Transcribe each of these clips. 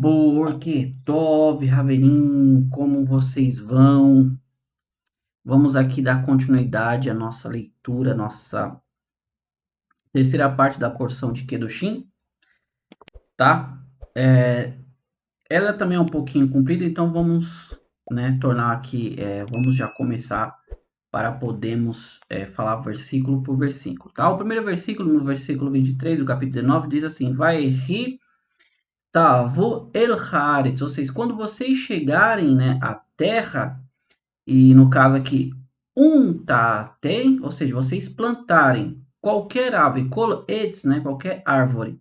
Borque, Tov, Raverim, como vocês vão? Vamos aqui dar continuidade à nossa leitura, nossa terceira parte da porção de Kedoshim, tá? Ela também é um pouquinho comprida, então vamos, tornar aqui, vamos já começar para podermos falar versículo por versículo, tá? O primeiro versículo, no versículo 23 do capítulo 19, diz assim: Vai rir Tavu el Haaretz, ou seja, quando vocês chegarem, à terra. E no caso aqui, tem, ou seja, vocês plantarem qualquer ave, qualquer árvore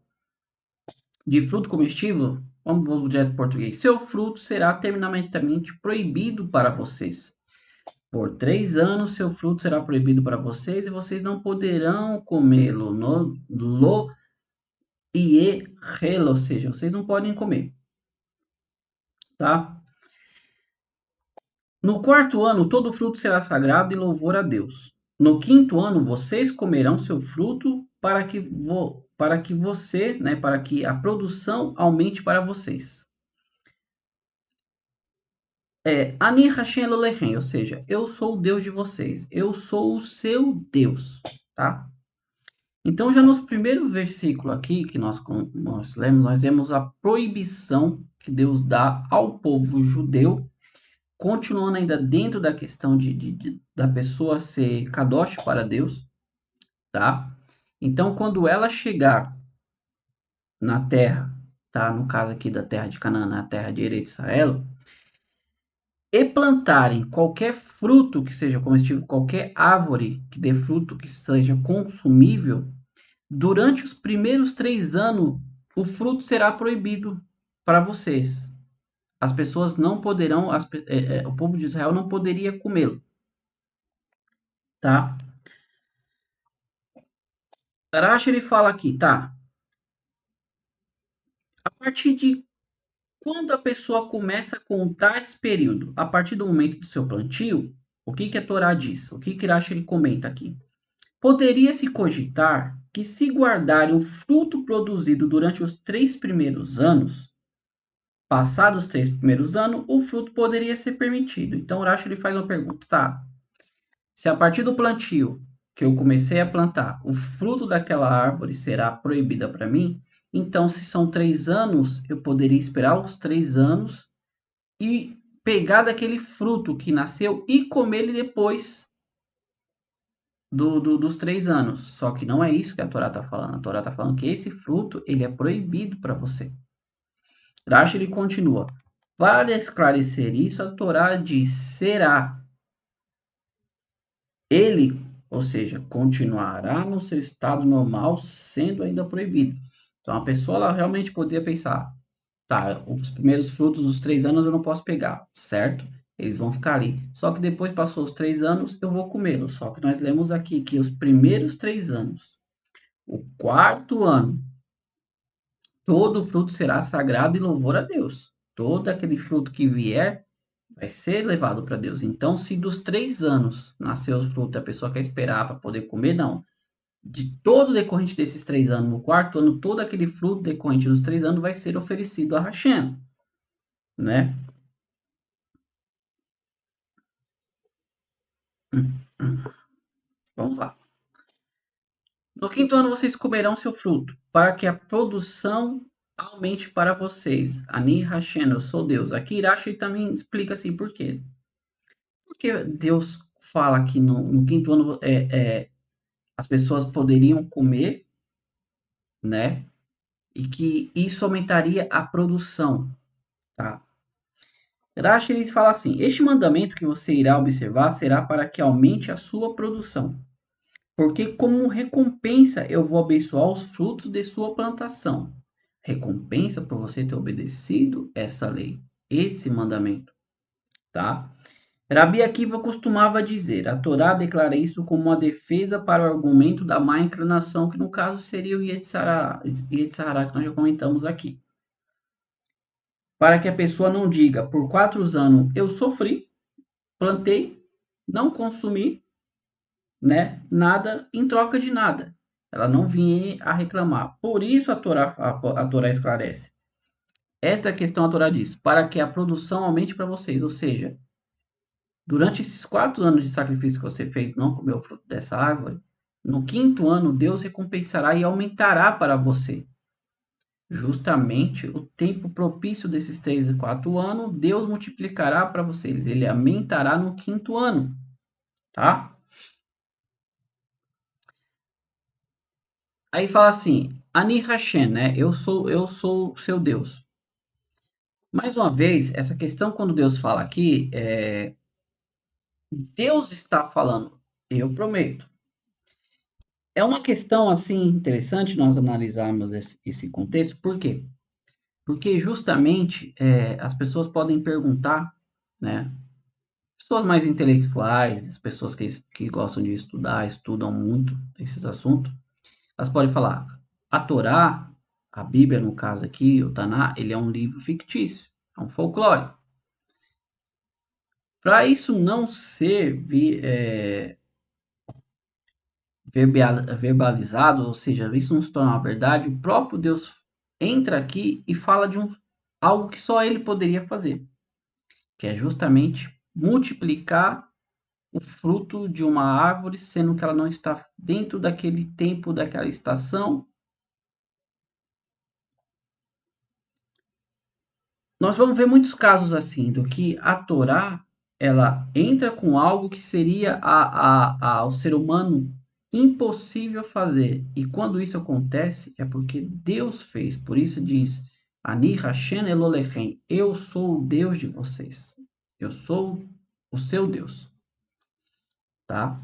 de fruto comestível, vamos direto para português, seu fruto será terminantemente proibido para vocês. Por 3 anos seu fruto será proibido para vocês e vocês não poderão comê-lo no lo e ou seja, vocês não podem comer, tá? No 4º ano, todo fruto será sagrado e louvor a Deus. No 5º ano, vocês comerão seu fruto para que você, para que a produção aumente para vocês. Ani Hashem Elohim, ou seja, eu sou o Deus de vocês. Eu sou o seu Deus, tá? Então, já no primeiro versículo aqui que nós lemos, nós vemos a proibição que Deus dá ao povo judeu, continuando ainda dentro da questão da pessoa ser kadosh para Deus, tá? Então, quando ela chegar na terra, tá? No caso aqui da terra de Canaã, na terra de Eretz Israel, e plantarem qualquer fruto que seja comestível, qualquer árvore que dê fruto que seja consumível, durante os primeiros 3 anos, o fruto será proibido para vocês. As pessoas não poderão, o povo de Israel não poderia comê-lo, tá? Rashi ele fala aqui, tá? A partir de quando a pessoa começa a contar esse período, a partir do momento do seu plantio, o que a Torá diz? O que Rashi ele comenta aqui? Poderia-se cogitar que se guardarem o fruto produzido durante os 3 primeiros anos, passados os 3 primeiros anos, o fruto poderia ser permitido. Então, o Rashi ele faz uma pergunta, tá? Se a partir do plantio que eu comecei a plantar, o fruto daquela árvore será proibida para mim, então se são 3 anos, eu poderia esperar os 3 anos e pegar daquele fruto que nasceu e comer ele depois dos 3 anos. Só que não é isso que a Torá está falando. A Torá está falando que esse fruto ele é proibido para você. Rashi ele continua. Para esclarecer isso, a Torá diz: será ele, ou seja, continuará no seu estado normal, sendo ainda proibido. Então a pessoa ela realmente poderia pensar: tá, os primeiros frutos dos 3 anos eu não posso pegar, certo? Eles vão ficar ali. Só que depois passou os 3 anos, eu vou comê-los. Só que nós lemos aqui que os primeiros 3 anos, o 4º ano, todo fruto será sagrado e louvor a Deus. Todo aquele fruto que vier vai ser levado para Deus. Então, se dos 3 anos nasceu os frutos, a pessoa quer esperar para poder comer, não. De todo decorrente desses 3 anos, no 4º ano, todo aquele fruto decorrente dos 3 anos vai ser oferecido a Hashem, né? Vamos lá. No 5º ano vocês comerão seu fruto, para que a produção aumente para vocês. Ani Hashem, eu sou Deus. Aqui Irashi também explica assim por quê. Porque Deus fala que no 5º ano as pessoas poderiam comer, né? E que isso aumentaria a produção, tá? Rashi ele fala assim: este mandamento que você irá observar será para que aumente a sua produção, porque como recompensa eu vou abençoar os frutos de sua plantação. Recompensa por você ter obedecido essa lei, esse mandamento, tá? Rabi Akiva costumava dizer: a Torá declara isso como uma defesa para o argumento da má inclinação, que no caso seria o Yetzirah, que nós já comentamos aqui. Para que a pessoa não diga, por 4 anos eu sofri, plantei, não consumi, né, nada em troca de nada. Ela não vinha a reclamar. Por isso a Torá esclarece. Esta é a questão, a Torá diz, para que a produção aumente para vocês. Ou seja, durante esses 4 anos de sacrifício que você fez, não comeu o fruto dessa árvore, no quinto ano Deus recompensará e aumentará para você. Justamente o tempo propício desses 3 e 4 anos, Deus multiplicará para vocês. Ele aumentará no quinto ano, tá? Aí fala assim, Ani Hashem, né? Eu sou seu Deus. Mais uma vez, essa questão quando Deus fala aqui, Deus está falando, eu prometo. É uma questão assim interessante nós analisarmos esse contexto, por quê? Porque justamente as pessoas podem perguntar, né? Pessoas mais intelectuais, as pessoas que gostam de estudar, estudam muito esses assuntos, elas podem falar, a Torá, a Bíblia no caso aqui, o Taná, ele é um livro fictício, é um folclore. Para isso não ser verbalizado, ou seja, isso não se torna uma verdade, o próprio Deus entra aqui e fala de algo que só ele poderia fazer, que é justamente multiplicar o fruto de uma árvore, sendo que ela não está dentro daquele tempo, daquela estação. Nós vamos ver muitos casos assim, do que a Torá ela entra com algo que seria ao ser humano impossível fazer. E quando isso acontece, é porque Deus fez. Por isso diz, Ani Hashem Elohechem, eu sou o Deus de vocês. Eu sou o seu Deus. Tá?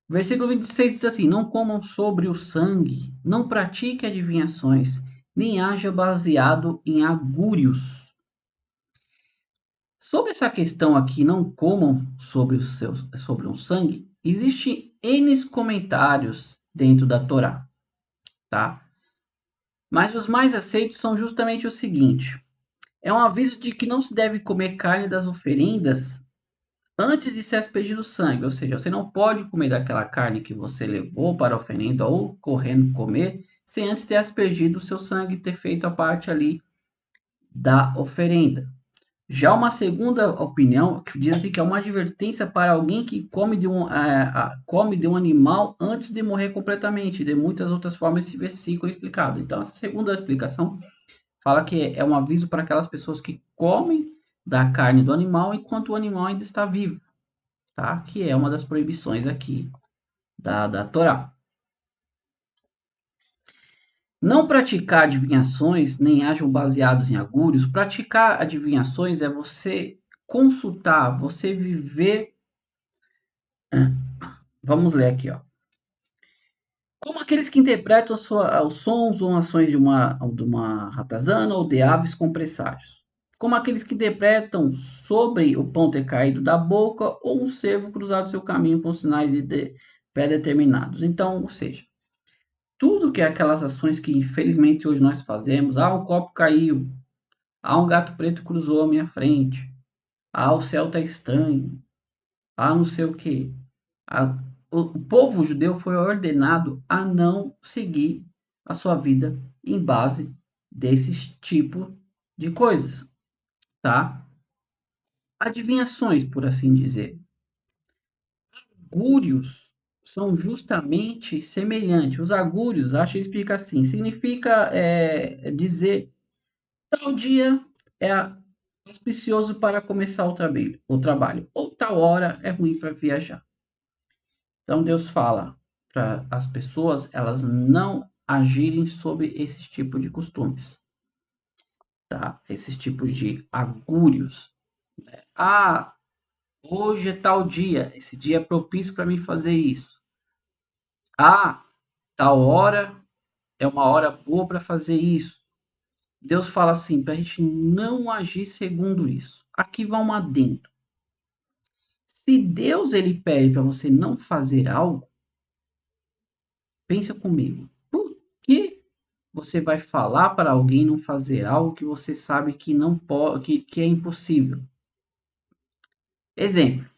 Versículo 26 diz assim: Não comam sobre o sangue, não pratiquem adivinhações, nem haja baseado em agúrios. Sobre essa questão aqui, não comam sobre um sangue, existem N comentários dentro da Torá, tá? Mas os mais aceitos são justamente o seguinte: é um aviso de que não se deve comer carne das oferendas antes de ser aspergido o sangue, ou seja, você não pode comer daquela carne que você levou para a oferenda ou correndo comer sem antes ter aspergido o seu sangue e ter feito a parte ali da oferenda. Já uma segunda opinião que diz assim que é uma advertência para alguém que come de um animal antes de morrer completamente. De muitas outras formas esse versículo é explicado. Então essa segunda explicação fala que é um aviso para aquelas pessoas que comem da carne do animal enquanto o animal ainda está vivo, tá? Que é uma das proibições aqui da Torá. Não praticar adivinhações, nem hajam baseados em agúrios. Praticar adivinhações é você consultar, você viver. Vamos ler aqui, ó. Como aqueles que interpretam os sons ou ações de uma ratazana ou de aves com presságios. Como aqueles que interpretam sobre o pão ter caído da boca ou um cervo cruzado seu caminho com sinais pré-determinados. Então, ou seja, tudo que é aquelas ações que infelizmente hoje nós fazemos, um copo caiu, um gato preto cruzou a minha frente, o céu está estranho, não sei o que. O povo judeu foi ordenado a não seguir a sua vida em base desses tipo de coisas, tá? Adivinhações, por assim dizer. Agúrios são justamente semelhantes. Os agúrios, acho que explica assim, significa dizer tal dia é auspicioso para começar o trabalho, ou tal hora é ruim para viajar. Então Deus fala para as pessoas elas não agirem sobre esse tipo de costumes, tá? Esses tipos de agúrios. Ah, hoje é tal dia, esse dia é propício para mim fazer isso. Tal hora é uma hora boa para fazer isso. Deus fala assim, para a gente não agir segundo isso. Aqui vai um adendo. Se Deus ele pede para você não fazer algo, pensa comigo. Por que você vai falar para alguém não fazer algo que você sabe que não pode, que é impossível? Exemplo.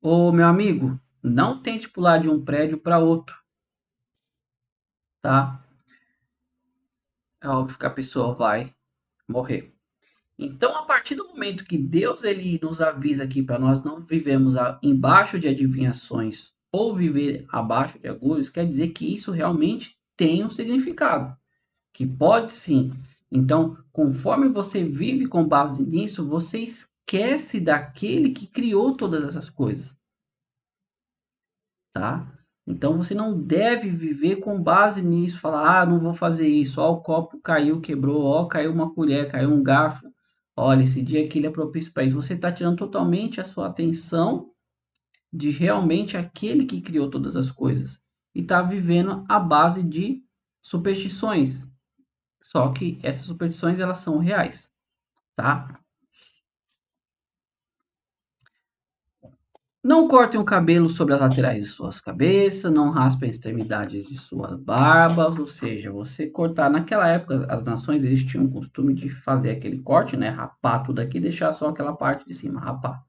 Ô meu amigo, não tente pular de um prédio para outro. tá? É óbvio que a pessoa vai morrer. Então, a partir do momento que Deus ele nos avisa aqui para nós não vivemos embaixo de adivinhações ou viver abaixo de agulhas, quer dizer que isso realmente tem um significado, que pode sim. Então, conforme você vive com base nisso, você esquece daquele que criou todas essas coisas, tá? Então, você não deve viver com base nisso, falar, não vou fazer isso, ó, o copo caiu, quebrou, ó, caiu uma colher, caiu um garfo. Olha, esse dia aqui ele é propício para isso. Você está tirando totalmente a sua atenção de realmente aquele que criou todas as coisas e está vivendo à base de superstições. Só que essas superstições elas são reais, tá? Não cortem o cabelo sobre as laterais de suas cabeças, não raspem as extremidades de suas barbas, ou seja, você cortar. Naquela época, as nações eles tinham o costume de fazer aquele corte, né? Rapar tudo aqui e deixar só aquela parte de cima, rapar,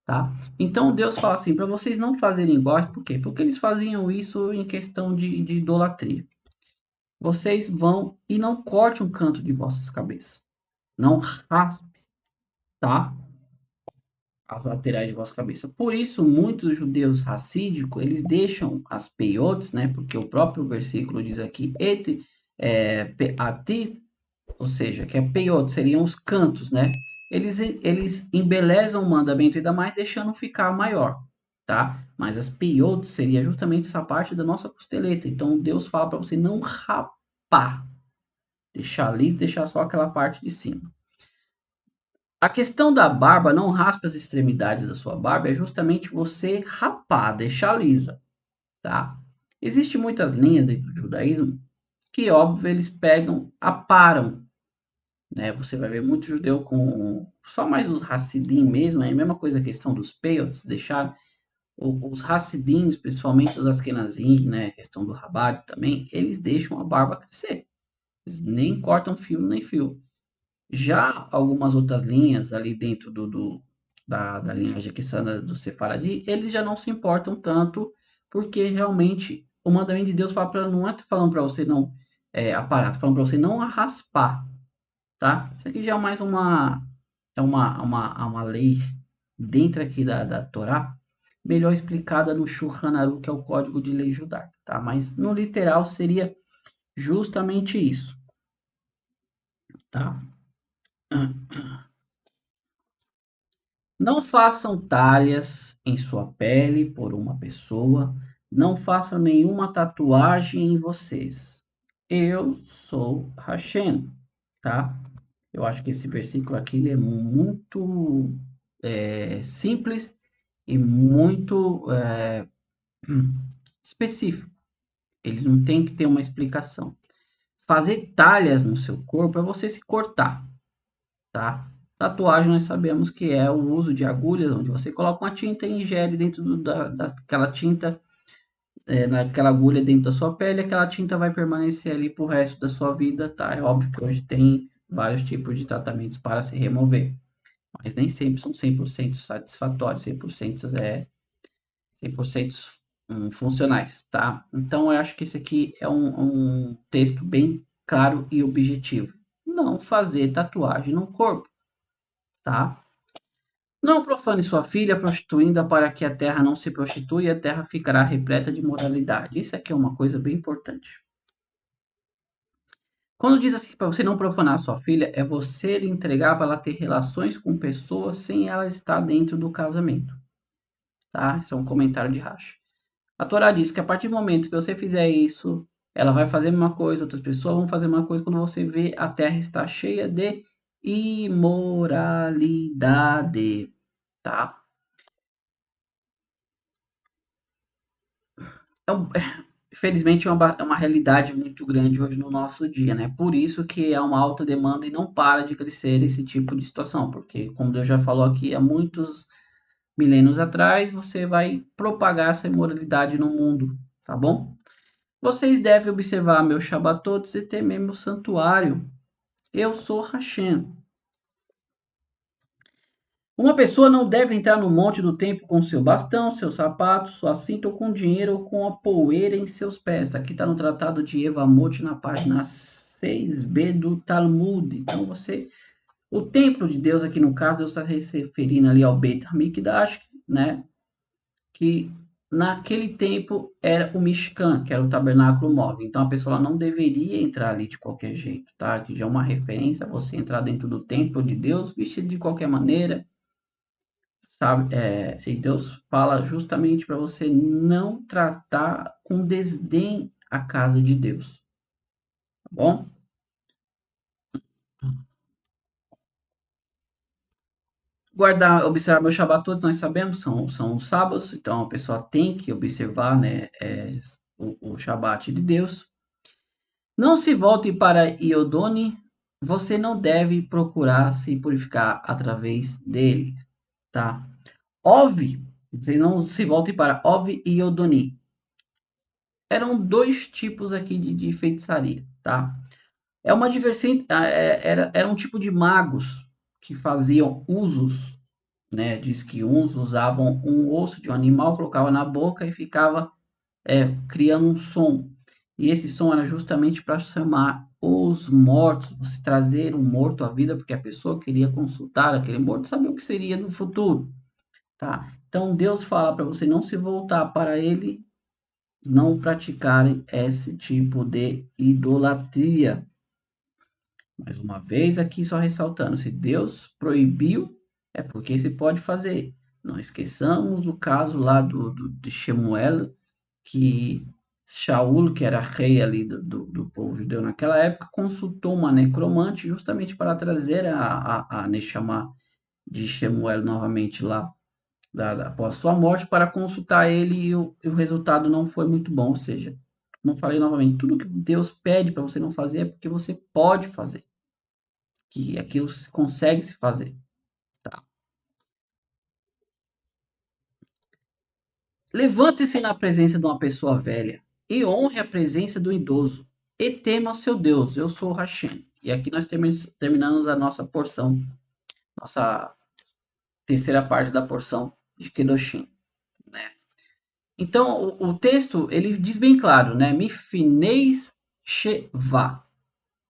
tá? Então Deus fala assim, para vocês não fazerem igual, por quê? Porque eles faziam isso em questão de idolatria. Vocês vão e não corte um canto de vossas cabeças, não raspe, tá? As laterais de vossa cabeça. Por isso, muitos judeus racídicos, eles deixam as peiotes, né? Porque o próprio versículo diz aqui, ati, ou seja, que é peiot, seriam os cantos, né? Eles embelezam o mandamento ainda mais, deixando ficar maior, tá? Mas as peiotes seria justamente essa parte da nossa costeleta. Então, Deus fala para você não rapar, deixar liso, deixar só aquela parte de cima. A questão da barba, não raspa as extremidades da sua barba, é justamente você rapar, deixar lisa, tá? Existem muitas linhas dentro do judaísmo que, óbvio, eles pegam, aparam, né? Você vai ver muito judeu com só mais os hassidim mesmo, é a mesma coisa a questão dos peiotes, deixar os hassidim, principalmente os askenazim, né? A questão do rabat também, eles deixam a barba crescer. Eles nem cortam fio nem fio. Já algumas outras linhas ali dentro da linhagem cristã do Sefaradi, eles já não se importam tanto, porque realmente o mandamento de Deus fala pra, não é falando para você não aparar, falando para você não raspar, tá? Isso aqui já é mais uma lei dentro aqui da Torá, melhor explicada no Shulchan Aruch, que é o Código de Lei Judaica, tá? Mas no literal seria justamente isso, tá? Não façam talhas em sua pele por uma pessoa. Não façam nenhuma tatuagem em vocês. Eu sou Hashem, tá? Eu acho que esse versículo aqui ele é muito simples e muito específico. Ele não tem que ter uma explicação. Fazer talhas no seu corpo é você se cortar, tá? Tatuagem nós sabemos que é o uso de agulhas, onde você coloca uma tinta e ingere dentro daquela tinta, naquela agulha dentro da sua pele, aquela tinta vai permanecer ali pro resto da sua vida, tá? É óbvio que hoje tem vários tipos de tratamentos para se remover, mas nem sempre são 100% satisfatórios, 100% funcionais, tá? Então eu acho que esse aqui é um texto bem claro e objetivo. Não fazer tatuagem no corpo, tá? Não profane sua filha, prostituindo-a para que a terra não se prostitua e a terra ficará repleta de moralidade. Isso aqui é uma coisa bem importante. Quando diz assim para você não profanar sua filha, é você lhe entregar para ela ter relações com pessoas sem ela estar dentro do casamento. Tá? Isso é um comentário de Rashi. A Torá diz que a partir do momento que você fizer isso, ela vai fazer uma coisa, outras pessoas vão fazer uma coisa, quando você vê a terra está cheia de imoralidade. Tá? Então, infelizmente é uma realidade muito grande hoje no nosso dia, né? Por isso que é uma alta demanda e não para de crescer esse tipo de situação, porque como Deus já falou aqui há muitos milênios atrás, você vai propagar essa imoralidade no mundo, tá bom? Vocês devem observar meus Shabatotes e temer meu santuário. Eu sou Hashem. Uma pessoa não deve entrar no monte do templo com seu bastão, seus sapatos, sua cinta ou com dinheiro ou com a poeira em seus pés. Aqui está no Tratado de Evamot, na página 6b do Talmud. Então, o templo de Deus, aqui no caso, Deus está se referindo ali ao Beit HaMikdash, né? Que naquele tempo era o Mishkan, que era o tabernáculo móvel. Então, a pessoa não deveria entrar ali de qualquer jeito, tá? Que já é uma referência a você entrar dentro do templo de Deus vestido de qualquer maneira, sabe? E Deus fala justamente para você não tratar com desdém a casa de Deus, tá bom? Guardar, observar o Shabat todos nós sabemos, são os sábados, então a pessoa tem que observar, né, o Shabat de Deus. Não se volte para Iodone, você não deve procurar se purificar através dele, tá? Ov, você não se volte para Ov e Iodoni. Eram dois tipos aqui de feitiçaria, tá? É uma diversão, era um tipo de magos que faziam usos, né? Diz que uns usavam um osso de um animal, colocava na boca e ficava criando um som. E esse som era justamente para chamar os mortos, você trazer um morto à vida, porque a pessoa queria consultar aquele morto, saber o que seria no futuro, tá? Então Deus fala para você não se voltar para ele, não praticarem esse tipo de idolatria. Mais uma vez aqui só ressaltando, se Deus proibiu, é porque se pode fazer. Não esqueçamos do caso lá de Shemuel, que Shaul, que era rei ali do povo judeu naquela época, consultou uma necromante justamente para trazer a Neshama de Shemuel novamente lá, após sua morte, para consultar ele e o resultado não foi muito bom. Ou seja, como falei novamente, tudo que Deus pede para você não fazer é porque você pode fazer, que aquilo consegue se fazer. Tá? Levante-se na presença de uma pessoa velha e honre a presença do idoso e tema seu Deus. Eu sou o Hashem. E aqui nós terminamos a nossa porção, nossa terceira parte da porção de Kedoshim, né? Então, o texto, ele diz bem claro, né? Mifineis Sheva,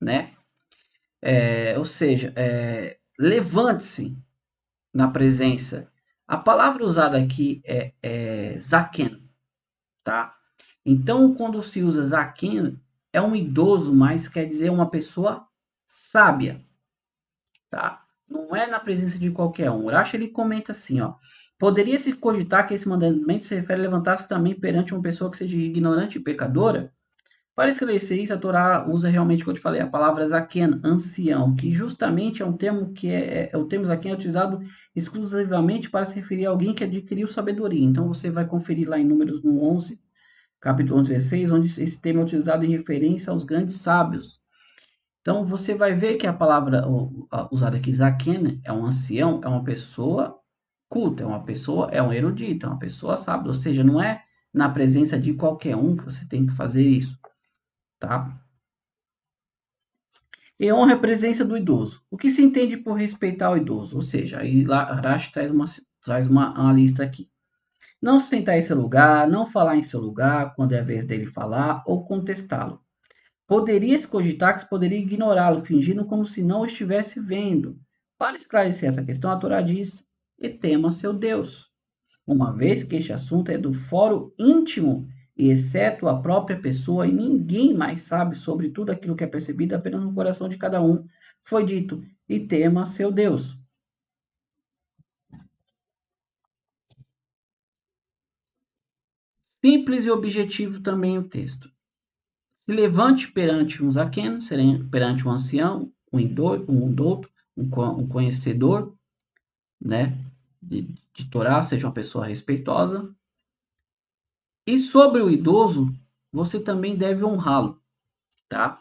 né? Ou seja, levante-se na presença. A palavra usada aqui é Zaken, tá? Então, quando se usa Zaken, é um idoso, mas quer dizer uma pessoa sábia, tá? Não é na presença de qualquer um. Urash, ele comenta assim, ó. Poderia-se cogitar que esse mandamento se refere a levantar-se também perante uma pessoa que seja ignorante e pecadora? Para esclarecer isso, a Torá usa realmente, como eu te falei, a palavra zaken, ancião, que justamente é um termo que o termo zaken é utilizado exclusivamente para se referir a alguém que adquiriu sabedoria. Então, você vai conferir lá em Números no 11, capítulo 11, versículo 6, onde esse termo é utilizado em referência aos grandes sábios. Então, você vai ver que a palavra usada aqui, zaken, é um ancião, é uma pessoa culta, é um erudito, é uma pessoa sábia. Ou seja, não é na presença de qualquer um que você tem que fazer isso, tá? E honra a presença do idoso. O que se entende por respeitar o idoso? Ou seja, aí Rashi traz uma lista aqui. Não se sentar em seu lugar, não falar em seu lugar quando é a vez dele falar ou contestá-lo. Poderia-se cogitar que se poderia ignorá-lo, fingindo como se não o estivesse vendo. Para esclarecer essa questão, a Torá diz: e tema seu Deus, uma vez que este assunto é do fórum íntimo, e exceto a própria pessoa, e ninguém mais sabe sobre tudo aquilo que é percebido apenas no coração de cada um. Foi dito: e tema seu Deus. Simples e objetivo também o texto. Se levante perante um zaqueno, perante um ancião, um douto, um conhecedor, né, de Torá, seja uma pessoa respeitosa. E sobre o idoso, você também deve honrá-lo, tá?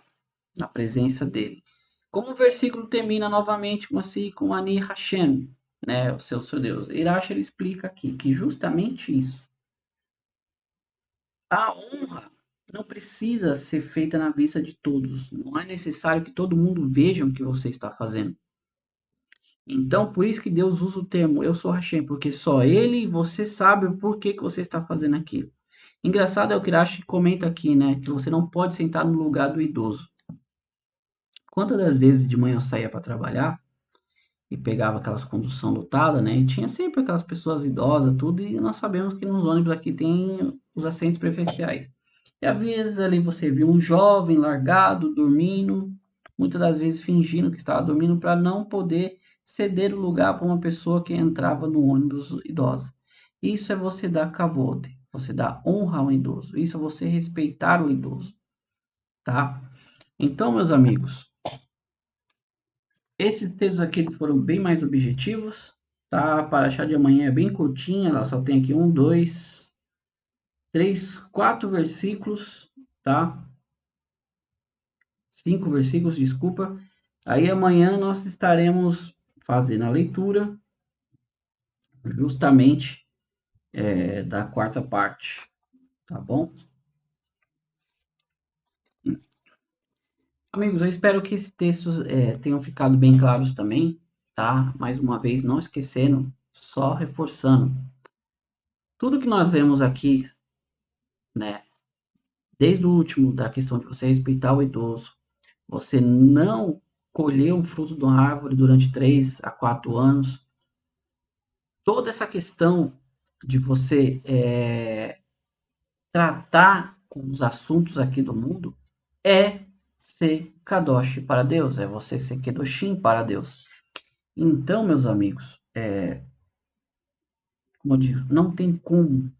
Na presença dele. Como o versículo termina novamente com Ani Hashem, né, o seu Deus. Irache ele explica aqui que justamente isso. A honra não precisa ser feita na vista de todos. Não é necessário que todo mundo veja o que você está fazendo. Então, por isso que Deus usa o termo eu sou Hashem, porque só Ele e você sabe o porquê que você está fazendo aquilo. Engraçado é o que Rashi comenta aqui, né? Que você não pode sentar no lugar do idoso. Quantas das vezes de manhã eu saía para trabalhar e pegava aquelas condução lotada, né? E tinha sempre aquelas pessoas idosas, tudo, e nós sabemos que nos ônibus aqui tem os assentos preferenciais. E às vezes ali você viu um jovem largado, dormindo, muitas das vezes fingindo que estava dormindo para não poder ceder o lugar para uma pessoa que entrava no ônibus idosa. Isso é você dar kavod, você dar honra ao idoso. Isso é você respeitar o idoso, tá? Então, meus amigos, esses textos aqui eles foram bem mais objetivos, tá? A paraxá de amanhã é bem curtinha, ela só tem aqui 4 versículos, tá? 5 versículos, desculpa. Aí amanhã nós estaremos fazendo a leitura justamente da quarta parte, tá bom? Amigos, eu espero que esses textos tenham ficado bem claros também, tá? Mais uma vez, não esquecendo, só reforçando. Tudo que nós vemos aqui, né? Desde o último, da questão de você respeitar o idoso, você não colher um fruto de uma árvore durante 3 a 4 anos, toda essa questão de você tratar com os assuntos aqui do mundo é ser kadosh para Deus, é você ser kedoshim para Deus. Então, meus amigos, como eu digo, não tem como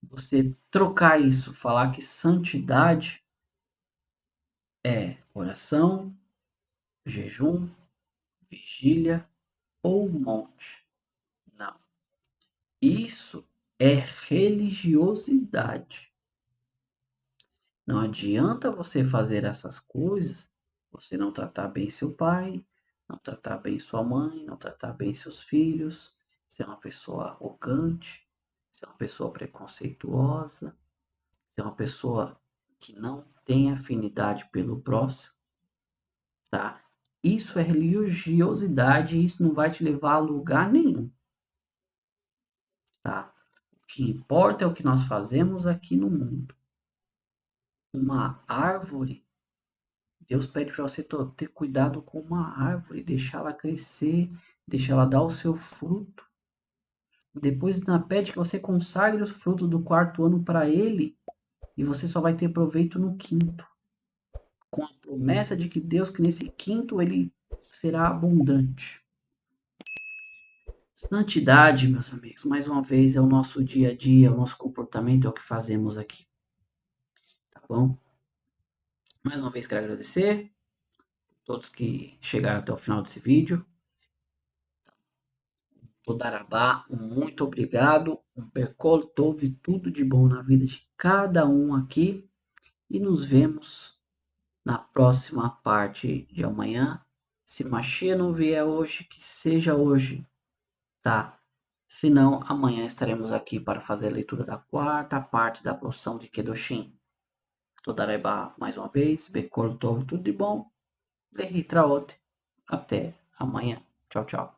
você trocar isso, falar que santidade é oração, jejum, vigília ou monte. Não. Isso é religiosidade. Não adianta você fazer essas coisas, você não tratar bem seu pai, não tratar bem sua mãe, não tratar bem seus filhos, ser uma pessoa arrogante, ser uma pessoa preconceituosa, ser uma pessoa que não tem afinidade pelo próximo, tá? Isso é religiosidade e isso não vai te levar a lugar nenhum, tá? O que importa é o que nós fazemos aqui no mundo. Uma árvore, Deus pede para você ter cuidado com uma árvore, deixar ela crescer, deixar ela dar o seu fruto. Depois pede que você consagre os frutos do quarto ano para ele e você só vai ter proveito no quinto. Com a promessa de que Deus, que nesse quinto ele será abundante. Santidade, meus amigos, mais uma vez é o nosso dia a dia, o nosso comportamento, é o que fazemos aqui, tá bom? Mais uma vez quero agradecer a todos que chegaram até o final desse vídeo. Todarabá, muito obrigado. Um Bercol Tove, tudo de bom na vida de cada um aqui. E nos vemos na próxima parte de amanhã. Se Machia não vier hoje, que seja hoje, tá? Se não, amanhã estaremos aqui para fazer a leitura da quarta parte da porção de Kedoshim. Todarabá, mais uma vez. Bercol Tove, tudo de bom. Lehitraot. Até amanhã. Tchau, tchau.